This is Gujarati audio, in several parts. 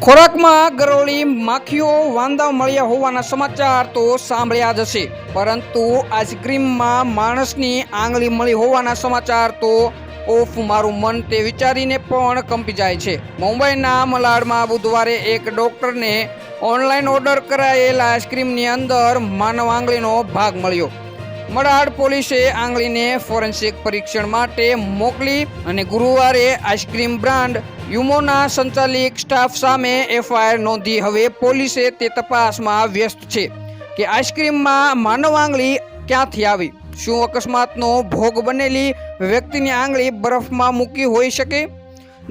ખોરાકમાં ગરોળી માખીઓ વાંદા મળ્યા હોવાના સમાચાર તો સાંભળ્યા જ હશે, પરંતુ આઈસ્ક્રીમમાં માણસની આંગળી મળી હોવાના સમાચાર તો ઓફ મારું મન તે વિચારીને પણ કંપી જાય છે। મુંબઈના મલાડમાં બુધવારે એક ડોક્ટરને ઓનલાઈન ઓર્ડર કરાયેલ આઈસ્ક્રીમની અંદર માનવ આંગળીનો ભાગ મળ્યો। મલાડ પોલીસે આંગળીને ફોરેન્સિક પરીક્ષણ માટે મોકલી અને ગુરુવારે આઈસ્ક્રીમ બ્રાન્ડ યુમોના સંચાલિક સ્ટાફ સામે એફઆઈઆર નોંધી હવે પોલીસે તે તપાસમાં વ્યસ્ત છે કે આઈસ્ક્રીમમાં માનવ આંગળી ક્યાંથી આવી। શું અકસ્માતનો ભોગ બનેલી વ્યક્તિની આંગળી બરફમાં મૂકી હોઈ શકે,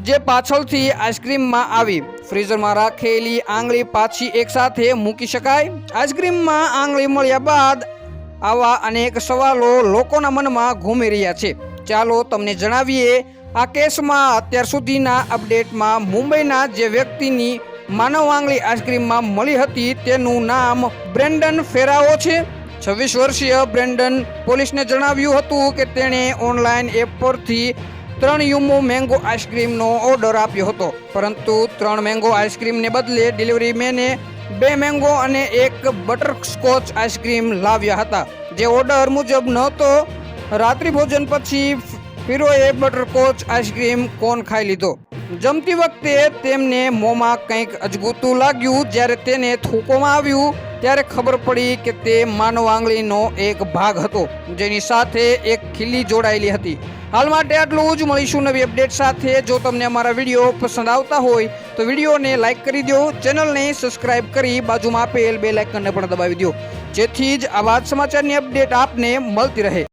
જે પાછળથી આઈસ્ક્રીમમાં આવી? ફ્રીઝરમાં રાખેલી આંગળી પાછી એકસાથે મૂકી શકાય? આઈસ્ક્રીમમાં આંગળી મળ્યા બાદ આવા અનેક સવાલો લોકોના મનમાં ઘૂમી રહ્યા છે। ચાલો તમને જણાવીએ આ કેસમાં અત્યાર સુધીના અપડેટમાં। મુંબઈના જે વ્યક્તિની માનવ આંગળી આઈસ્ક્રીમમાં મળી હતી તેનું નામ બ્રેન્ડન ફેરાઓ છે। 26 વર્ષીય બ્રેન્ડન પોલીસને જણાવ્યું હતું કે તેણે ઓનલાઈન એપ પરથી 3 યુમો મેંગો આઈસ્ક્રીમનો ઓર્ડર આપ્યો હતો, પરંતુ 3 મેંગો આઈસ્ક્રીમને બદલે ડિલિવરી મેને 2 મેંગો અને 1 બટરસ્કોચ આઈસ્ક્રીમ લાવ્યા હતા, જે ઓર્ડર મુજબ નહોતો। રાત્રિ ભોજન પછી ફિરોએ બટરસ્કોચ આઈસ્ક્રીમ કોણ ખાઈ લીધો। જમતી વખતે તેમને મોંમાં કંઈક અજગૂતું લાગ્યું। જ્યારે તેને થૂંકવામાં આવ્યું ત્યારે ખબર પડી કે તે માનવ આંગળીનો એક ભાગ હતો, જેની સાથે એક ખીલી જોડાયેલી હતી। હાલ માટે આટલું જ। મળીશું નવી અપડેટ સાથે। જો તમને અમારા વિડીયો પસંદ આવતા હોય તો વિડીયોને લાઇક કરી દો, ચેનલને સબસ્ક્રાઇબ કરી બાજુમાં આપેલ બેલ આઇકનને પણ દબાવી દો, જેથી જ આવા જ સમાચારની અપડેટ આપને મળતી રહે।